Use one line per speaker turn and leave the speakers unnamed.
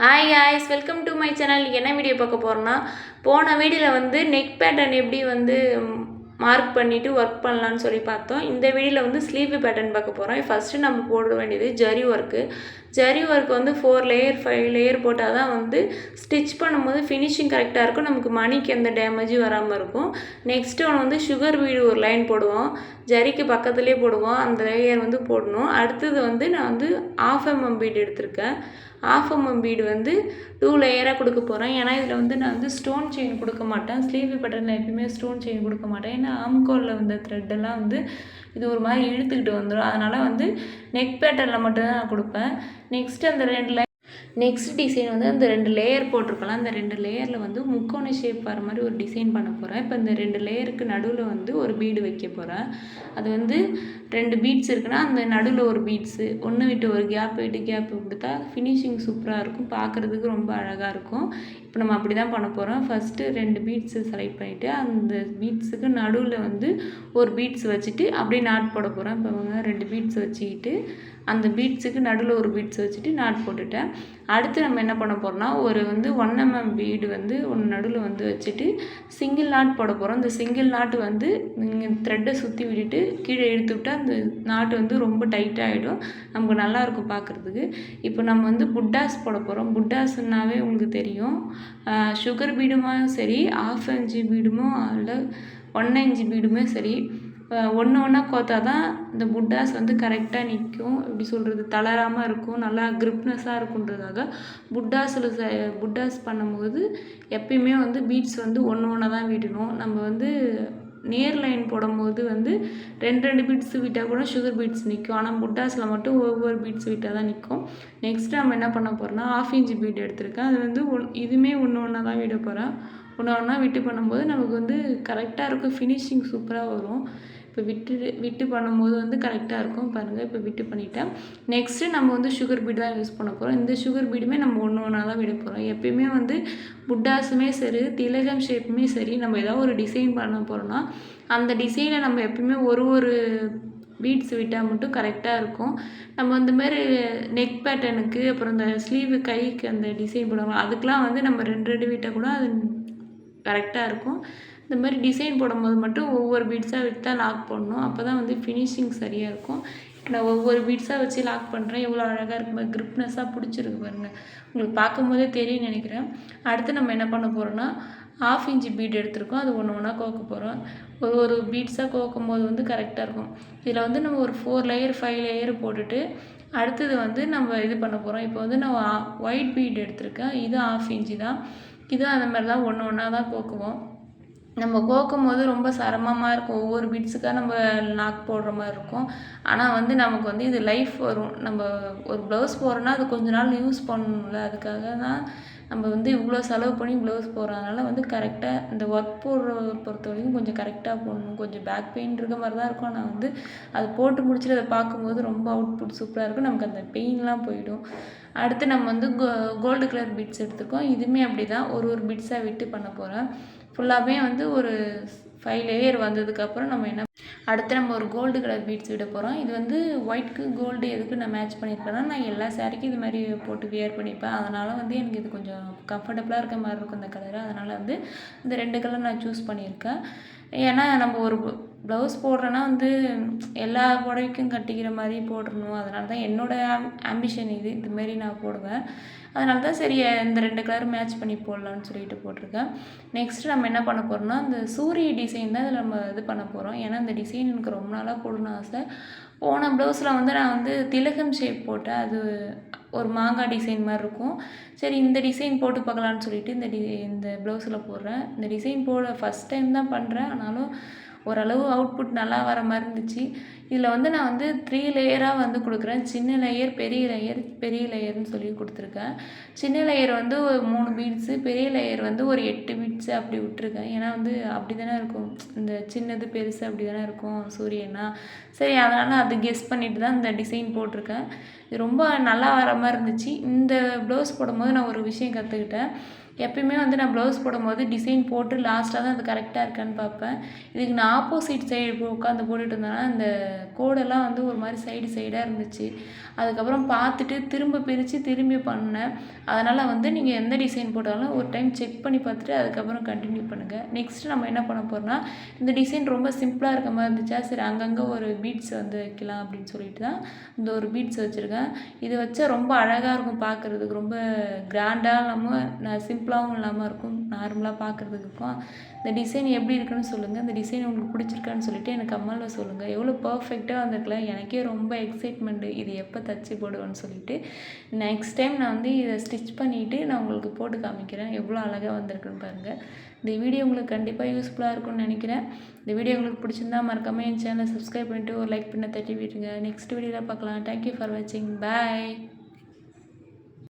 Hi guys, welcome to my channel. என்ன video பார்க்க போகிறோன்னா, போன வீடியோவில் வந்து நெக் பேட்டர்ன் எப்படி வந்து மார்க் பண்ணிவிட்டு ஒர்க் பண்ணலான்னு சொல்லி பார்த்தோம். இந்த வீடியோவில் வந்து ஸ்லீவ் பேட்டர்ன் பார்க்க போகிறோம். ஃபஸ்ட்டு நம்ம போட வேண்டியது ஜரி ஒர்க்கு. ஜரி ஒர்க் வந்து 4 லேயர் 5 லேயர் போட்டால் தான் வந்து ஸ்டிச் பண்ணும்போது ஃபினிஷிங் கரெக்டாக இருக்கும், நமக்கு மணிக்கு எந்த டேமேஜும் வராமல் இருக்கும். நெக்ஸ்ட்டு ஒன்று வந்து சுகர் பீடு ஒரு லைன் போடுவோம், ஜரிக்கு பக்கத்துலேயே போடுவோம், அந்த லேயர் வந்து போடணும். அடுத்தது வந்து நான் வந்து 1/2 mm பீடு எடுத்திருக்கேன். 1/2 mm பீடு வந்து 2 லேயராக கொடுக்க போகிறேன். ஏன்னா இதில் வந்து நான் வந்து ஸ்டோன் செயின் கொடுக்க மாட்டேன். ஸ்லீவ் பேட்டர்னில் எப்பயுமே ஸ்டோன் செயின் கொடுக்க மாட்டேன். ஏன்னா ஆம்கோலில் வந்த த்ரெட்டெல்லாம் வந்து இது ஒரு மாதிரி இழுத்துக்கிட்டு வந்துடும். அதனால் வந்து நெக் பேட்டர்னில் மட்டும்தான் நான் கொடுப்பேன். நெக்ஸ்ட்டு அந்த நெக்ஸ்ட் டிசைன் வந்து அந்த 2 லேயர் போட்டிருக்கலாம். அந்த 2 லேயரில் வந்து முக்கோண ஷேப் வர மாதிரி ஒரு டிசைன் பண்ண போகிறேன். இப்போ இந்த 2 லேயருக்கு நடுவில் வந்து ஒரு பீடு வைக்க போகிறேன். அது வந்து 2 பீட்ஸ் இருக்குன்னா அந்த நடுவில் ஒரு பீட்ஸு ஒன்று விட்டு ஒரு கேப் விட்டு கேப் கொடுத்தா ஃபினிஷிங் சூப்பராக இருக்கும், பார்க்குறதுக்கு ரொம்ப அழகாக இருக்கும். இப்போ நம்ம அப்படி தான் பண்ண போகிறோம். ஃபஸ்ட்டு 2 பீட்ஸு செலக்ட் பண்ணிவிட்டு அந்த பீட்ஸுக்கு நடுவில் வந்து ஒரு பீட்ஸ் வச்சுட்டு அப்படியே நாட் போட போகிறேன். இப்போ 2 பீட்ஸ் வச்சுக்கிட்டு அந்த பீட்ஸுக்கு நடுவில் ஒரு பீட்ஸ் வச்சுட்டு நாட் போட்டுட்டேன். அடுத்து நம்ம என்ன பண்ண போகிறோம்னா, ஒரு வந்து 1 mm பீடு வந்து ஒன்று நடுவில் வந்து வச்சுட்டு சிங்கிள் நாட் போட போகிறோம். இந்த சிங்கிள் நாட்டு வந்து நீங்கள் த்ரெட்டை சுற்றி விட்டுட்டு கீழே இழுத்து விட்டால் அந்த நாட்டு வந்து ரொம்ப டைட்டாகிடும், நமக்கு நல்லாயிருக்கும் பார்க்குறதுக்கு. இப்போ நம்ம வந்து புட்டாஸ் போட போகிறோம். புட்டாஸ்னாவே உங்களுக்கு தெரியும், சுகர் பீடுமே சரி, 1/2 inch பீடுமோ இல்லை 1 inch பீடுமே சரி, ஒன்று ஒன்றா கோத்தா தான் இந்த புட்டாஸ் வந்து கரெக்டாக நிற்கும். எப்படி சொல்கிறது, தளராமல் இருக்கும், நல்லா க்ரிப்னஸாக இருக்குன்றதுக்காக புட்டாஸ் பண்ணும்போது எப்பயுமே வந்து பீட்ஸ் வந்து ஒன்று ஒன்றா தான் விடணும். நம்ம வந்து நேர் லைன் போடும்போது வந்து 2 பீட்ஸ் விட்டால் கூட சுகர் பீட்ஸ் நிற்கும். ஆனால் புட்டாஸில் மட்டும் ஒவ்வொரு பீட்ஸ் விட்டால் தான் நிற்கும். நெக்ஸ்ட்டு நம்ம என்ன பண்ண போகிறோம்னா, 1/2 inch பீட் எடுத்திருக்கேன். அது வந்து இதுவுமே ஒன்று ஒன்றா தான் விட போகிறேன். ஒன்று ஒன்றா விட்டு பண்ணும்போது நமக்கு வந்து கரெக்டாக இருக்கும், ஃபினிஷிங் சூப்பராக வரும். இப்போ விட்டு பண்ணும்போது வந்து கரெக்டாக இருக்கும் பாருங்கள். இப்போ விட்டு பண்ணிட்டேன். நெக்ஸ்ட்டு நம்ம வந்து சுகர் பீடு தான் யூஸ் பண்ண போகிறோம். இந்த சுகர் பீடுமே நம்ம ஒன்று ஒன்றா தான் விட போகிறோம். எப்பயுமே வந்து புட்டாஸுமே சரி, திலகம் ஷேப்புமே சரி, நம்ம ஏதாவது ஒரு டிசைன் பண்ண போகிறோம்னா அந்த டிசைனை நம்ம எப்பயுமே ஒரு பீட்ஸ் விட்டால் மட்டும் கரெக்டாக இருக்கும். நம்ம இந்த மாதிரி நெக் பேட்டர்னுக்கு, அப்புறம் இந்த ஸ்லீவு கைக்கு அந்த டிசைன் போடுவாங்க, அதுக்கெலாம் வந்து நம்ம 2 விட்டால் கூட அது கரெக்டாக இருக்கும். இந்த மாதிரி டிசைன் போடும்போது மட்டும் ஒவ்வொரு பீட்ஸாக விட்டு தான் லாக் பண்ணணும். அப்போ தான் வந்து ஃபினிஷிங் சரியாக இருக்கும். நான் ஒவ்வொரு பீட்ஸாக வச்சு லாக் பண்ணுறேன். எவ்வளோ அழகாக இருக்கும், க்ரிப்னஸாக பிடிச்சிருக்கு பாருங்கள். உங்களுக்கு பார்க்கும்போதே தெரியும்னு நினைக்கிறேன். அடுத்து நம்ம என்ன பண்ண போகிறோன்னா, 1/2 inch பீட் எடுத்திருக்கோம். அது ஒன்று ஒன்றா கோக்க போகிறோம். ஒரு பீட்ஸாக கோக்கும் போது வந்து கரெக்டாக இருக்கும். இதில் வந்து நம்ம ஒரு 4 லேயர் 5 லேயர் போட்டுட்டு அடுத்தது வந்து நம்ம இது பண்ண போகிறோம். இப்போ வந்து நான் ஒயிட் பீட் எடுத்திருக்கேன். இது 1/2 inch தான். இதுவும் அந்த மாதிரி தான் ஒன்று ஒன்றா தான் கோக்குவோம். நம்ம கோக்கும் போது ரொம்ப சிரமமாக இருக்கும், ஒவ்வொரு பீட்ஸுக்காக நம்ம லாக் போடுற மாதிரி இருக்கும். ஆனால் வந்து நமக்கு வந்து இது லைஃப் வரும். நம்ம ஒரு ப்ளவுஸ் போடுறோன்னா அது கொஞ்ச நாள் யூஸ் பண்ணணும்ல, அதுக்காக தான் நம்ம வந்து இவ்வளோ செலவு பண்ணி ப்ளவுஸ் போடுறதுனால வந்து கரெக்டாக இந்த ஒர்க் பொறுத்த வரைக்கும் கொஞ்சம் கரெக்டாக போடணும். கொஞ்சம் பேக் பெயின் இருக்க மாதிரி தான் இருக்கும். ஆனால் வந்து அது போட்டு முடிச்சுட்டு அதை பார்க்கும்போது ரொம்ப அவுட்புட் சூப்பராக இருக்கும், நமக்கு அந்த பெயின்லாம் போயிடும். அடுத்து நம்ம வந்து கோல்டு கலர் பீட்ஸ் எடுத்துருக்கோம். இதுவுமே அப்படி தான் ஒரு பீட்ஸாக விட்டு பண்ண போகிறேன். ஃபுல்லாகவே வந்து ஒரு 5 லேயர் வந்ததுக்கப்புறம் அடுத்து நம்ம ஒரு கோல்டு கலர் பீட்ஸ் விட போகிறோம். இது வந்து ஒயிட்க்கு கோல்டு எதுக்கு நான் மேட்ச் பண்ணியிருக்கேன்னா, நான் எல்லா சாரிக்கும் இது மாதிரி போட்டு வியர் பண்ணிப்பேன். அதனால் வந்து எனக்கு இது கொஞ்சம் கம்ஃபர்டபுளாக இருக்க மாதிரி இருக்கும் இந்த கலரு. அதனால் வந்து இந்த 2 கலர் நான் சூஸ் பண்ணியிருக்கேன். ஏன்னா நம்ம ஒரு ப்ளவுஸ் போடுறோன்னா வந்து எல்லா புடவைக்கும் கட்டிக்கிற மாதிரி போடணும். அதனால தான் என்னோடய ஆம்பிஷன் இதுமாரி நான் போடுவேன். அதனால தான் சரி இந்த 2 கலர் மேட்ச் பண்ணி போடலான்னு சொல்லிட்டு போட்டிருக்கேன். நெக்ஸ்ட்டு நம்ம என்ன பண்ண போகிறோம்னா, இந்த சூரிய டிசைன் தான் இதில் நம்ம இது பண்ண போகிறோம். ஏன்னா இந்த டிசைன் எனக்கு ரொம்ப நாளாக போடணும்னு ஆசை. போன ப்ளவுஸில் வந்து நான் வந்து திலகம் ஷேப் போட்டேன். அது ஒரு மாங்காய் டிசைன் மாதிரி இருக்கும். சரி இந்த டிசைன் போட்டு பார்க்கலான்னு சொல்லிட்டு இந்த ப்ளவுஸில் போடுறேன். இந்த டிசைன் ஃபஸ்ட் டைம் தான் பண்ணுறேன். ஆனாலும் ஓரளவு அவுட்புட் நல்லா வர மாதிரி இருந்துச்சு. இதில் வந்து நான் வந்து 3 லேயராக வந்து கொடுக்குறேன். சின்ன லேயர், பெரிய லேயர்னு சொல்லி கொடுத்துருக்கேன். சின்ன லேயர் வந்து ஒரு 3 பீட்ஸு, பெரிய லேயர் வந்து ஒரு 8 பீட்ஸு அப்படி விட்டுருக்கேன். ஏன்னா வந்து அப்படி தானே இருக்கும், இந்த சின்னது பெருசு அப்படி தானே இருக்கும் சூரியனா. சரி அதனால் அது கெஸ் பண்ணிட்டு தான் இந்த டிசைன் போட்டிருக்கேன். இது ரொம்ப நல்லா வர மாதிரி இருந்துச்சு. இந்த ப்ளவுஸ் போடும்போது நான் ஒரு விஷயம் கற்றுக்கிட்டேன். எப்பயுமே வந்து நான் ப்ளவுஸ் போடும்போது டிசைன் போட்டு லாஸ்ட்டாக தான் அது கரெக்டாக இருக்கான்னு பார்ப்பேன். இதுக்கு நான் ஆப்போசிட் சைடு உட்காந்து போட்டுட்டு இருந்தேன்னா இந்த கோடெல்லாம் வந்து ஒரு மாதிரி சைடாக இருந்துச்சு. அதுக்கப்புறம் பார்த்துட்டு திரும்ப பிரித்து திரும்பி பண்ணேன். அதனால் வந்து நீங்கள் எந்த டிசைன் போட்டாலும் ஒரு டைம் செக் பண்ணி பார்த்துட்டு அதுக்கப்புறம் கண்டினியூ பண்ணுங்கள். நெக்ஸ்ட்டு நம்ம என்ன பண்ண போகிறோம்னா, இந்த டிசைன் ரொம்ப சிம்பிளாக இருக்க மாதிரி இருந்துச்சா, சரி அங்கங்கே ஒரு பீட்ஸ் வந்து வைக்கலாம் அப்படின்னு சொல்லிட்டு தான் இந்த ஒரு பீட்ஸ் வச்சுருக்கேன். இது வச்சா ரொம்ப அழகாக இருக்கும் பார்க்குறதுக்கு, ரொம்ப கிராண்டாக இல்லாமல் சிம்பிளாகவும் இல்லாமல் இருக்கும், நார்மலாக பார்க்குறதுக்கு இருக்கும். இந்த டிசைன் எப்படி இருக்குன்னு சொல்லுங்கள். இந்த டிசைன் உங்களுக்கு பிடிச்சிருக்கான்னு சொல்லிவிட்டு எனக்கு கமெண்டில் சொல்லுங்கள். எவ்வளோ பர்ஃபெக்டாக வந்திருக்குல்ல, எனக்கே ரொம்ப எக்ஸைட்மெண்ட்டு இது எப்போ தச்சு போடுவேன்னு சொல்லிட்டு. நெக்ஸ்ட் டைம் நான் வந்து இதை ஸ்டிச் பண்ணிவிட்டு நான் உங்களுக்கு போட்டு காமிக்கிறேன் எவ்வளோ அழகாக வந்திருக்குன்னு பாருங்கள். இந்த வீடியோ உங்களுக்கு கண்டிப்பாக யூஸ்ஃபுல்லாக இருக்கும்னு நினைக்கிறேன். இந்த வீடியோ உங்களுக்கு பிடிச்சிருந்தா மறக்காமல் என் சேனலை சப்ஸ்கிரைப் பண்ணிவிட்டு ஒரு லைக் பண்ண தட்டி விட்டுருங்க. நெக்ஸ்ட் வீடியோவில் பார்க்கலாம். தேங்க்யூ ஃபார் வாட்சிங். பாய்.